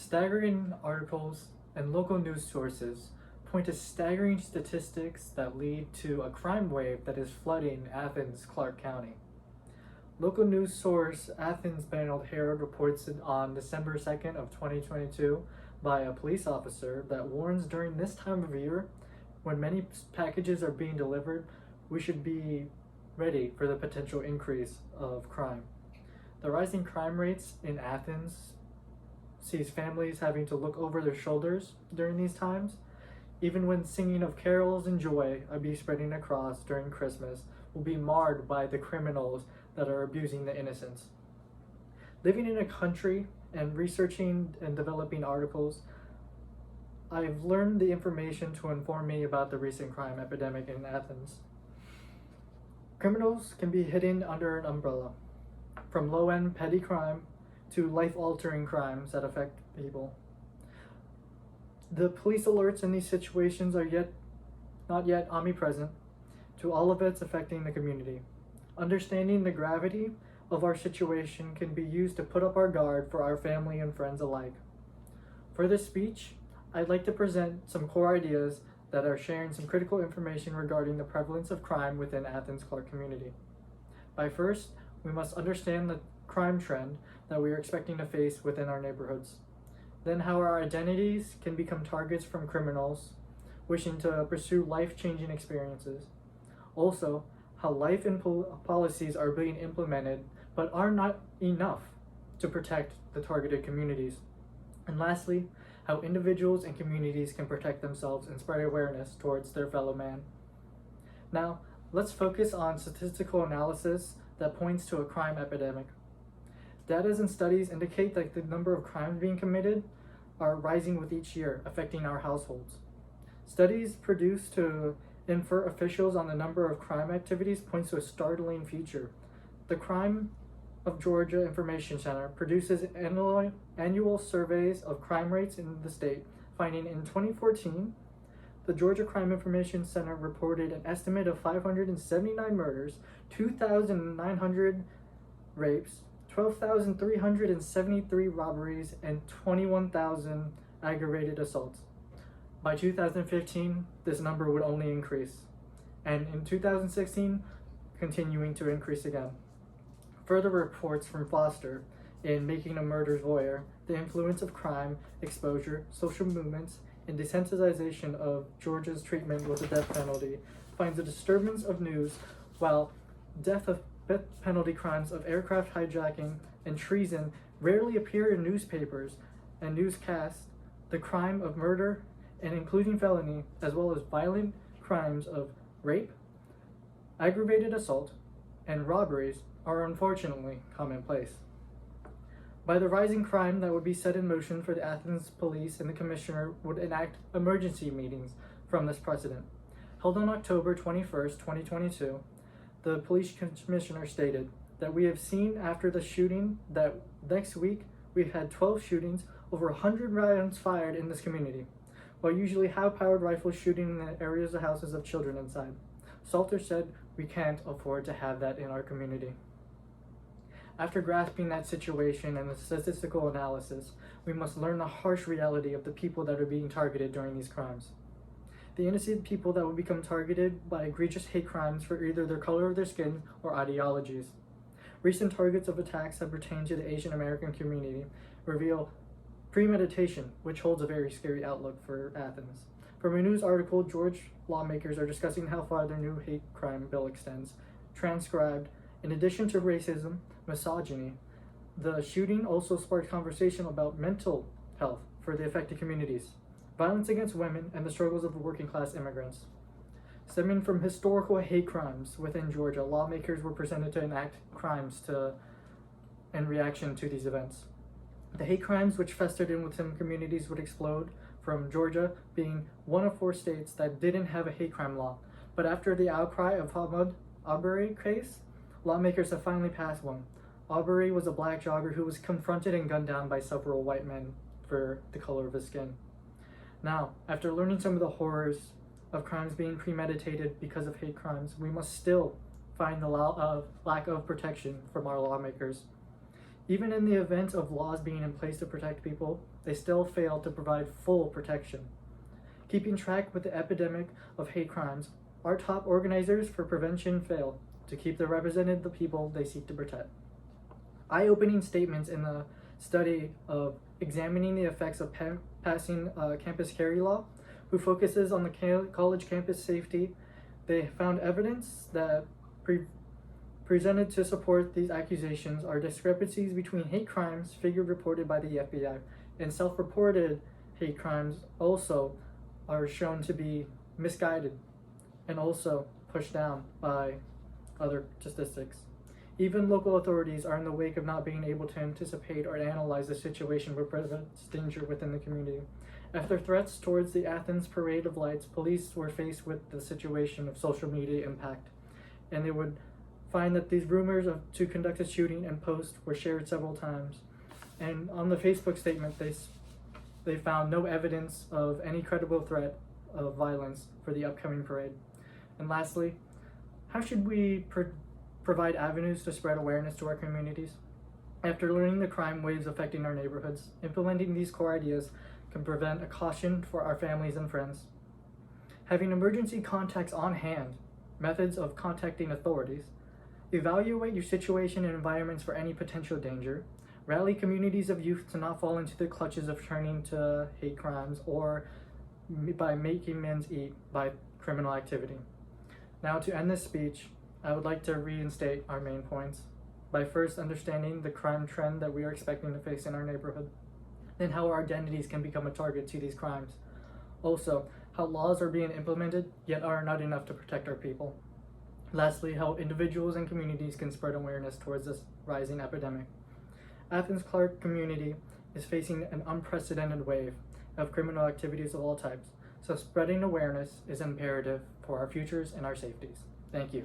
Staggering articles and local news sources point to staggering statistics that lead to a crime wave that is flooding Athens, Clark County. Local news source Athens Bannold Herald reports it on December 2nd of 2022 by a police officer that warns during this time of year, when many packages are being delivered, we should be ready for the potential increase of crime. The rising crime rates in Athens sees families having to look over their shoulders during these times. Even when singing of carols and joy are be spreading across during Christmas will be marred by the criminals that are abusing the innocents. Living in a country and researching and developing articles, I've learned the information to inform me about the recent crime epidemic in Athens. Criminals can be hidden under an umbrella, from low-end petty crime to life-altering crimes that affect people. The police alerts in these situations are not yet omnipresent to all events affecting the community. Understanding the gravity of our situation can be used to put up our guard for our family and friends alike. For this speech, I'd like to present some core ideas that are sharing some critical information regarding the prevalence of crime within Athens-Clark community. By first, we must understand the crime trend that we are expecting to face within our neighborhoods. Then how our identities can become targets from criminals wishing to pursue life-changing experiences. Also, how life and policies are being implemented but are not enough to protect the targeted communities. And lastly, how individuals and communities can protect themselves and spread awareness towards their fellow man. Now, let's focus on statistical analysis that points to a crime epidemic. Data and studies indicate that the number of crimes being committed are rising with each year, affecting our households. Studies produced to infer officials on the number of crime activities points to a startling future. The Crime of Georgia Information Center produces annual surveys of crime rates in the state, finding in 2014, the Georgia Crime Information Center reported an estimate of 579 murders, 2,900 rapes, 12,373 robberies, and 21,000 aggravated assaults. By 2015, this number would only increase, and in 2016, continuing to increase again. Further reports from Foster in Making a Murder's Lawyer, the influence of crime, exposure, social movements, and desensitization of Georgia's treatment with the death penalty finds a disturbance of news, while death penalty crimes of aircraft hijacking and treason rarely appear in newspapers and newscasts. The crime of murder, and including felony, as well as violent crimes of rape, aggravated assault, and robberies are unfortunately commonplace. By the rising crime that would be set in motion for the Athens police and the commissioner would enact emergency meetings from this precedent. Held on October 21st, 2022, the police commissioner stated that we have seen after the shooting that next week we've had 12 shootings, over 100 rounds fired in this community, while usually high-powered rifles shooting in the areas of houses of children inside. Salter said we can't afford to have that in our community. After grasping that situation and the statistical analysis, we must learn the harsh reality of the people that are being targeted during these crimes. The innocent people that will become targeted by egregious hate crimes for either their color of their skin or ideologies. Recent targets of attacks that pertain to the Asian American community reveal premeditation, which holds a very scary outlook for Athens. From a news article, Georgia lawmakers are discussing how far their new hate crime bill extends. Transcribed, in addition to racism, misogyny, the shooting also sparked conversation about mental health for the affected communities, violence against women, and the struggles of working class immigrants. Stemming from historical hate crimes within Georgia, lawmakers were presented to enact crimes in reaction to these events. The hate crimes which festered in within communities would explode, from Georgia being one of 4 states that didn't have a hate crime law. But after the outcry of Ahmaud Arbery case, lawmakers have finally passed one. Arbery was a black jogger who was confronted and gunned down by several white men for the color of his skin. Now, after learning some of the horrors of crimes being premeditated because of hate crimes, we must still find the lack of protection from our lawmakers. Even in the event of laws being in place to protect people, they still fail to provide full protection. Keeping track with the epidemic of hate crimes, our top organizers for prevention fail to keep the represented the people they seek to protect. Eye-opening statements in the study of examining the effects of passing campus carry law, who focuses on the college campus safety, they found evidence that presented to support these accusations are discrepancies between hate crimes figure reported by the FBI and self-reported hate crimes also are shown to be misguided and also pushed down by other statistics. Even local authorities are in the wake of not being able to anticipate or analyze the situation which prevents danger within the community. After threats towards the Athens Parade of Lights, police were faced with the situation of social media impact, and they would find that these rumors to conduct a shooting and post were shared several times. And on the Facebook statement, they found no evidence of any credible threat of violence for the upcoming parade. And lastly, how should we provide avenues to spread awareness to our communities? After learning the crime waves affecting our neighborhoods, implementing these core ideas can prevent a caution for our families and friends. Having emergency contacts on hand, methods of contacting authorities, evaluate your situation and environments for any potential danger, rally communities of youth to not fall into the clutches of turning to hate crimes or by making ends eat by criminal activity. Now, to end this speech, I would like to reinstate our main points by first understanding the crime trend that we are expecting to face in our neighborhood, and how our identities can become a target to these crimes. Also, how laws are being implemented yet are not enough to protect our people. Lastly, how individuals and communities can spread awareness towards this rising epidemic. Athens-Clarke community is facing an unprecedented wave of criminal activities of all types, so spreading awareness is imperative for our futures and our safeties. Thank you.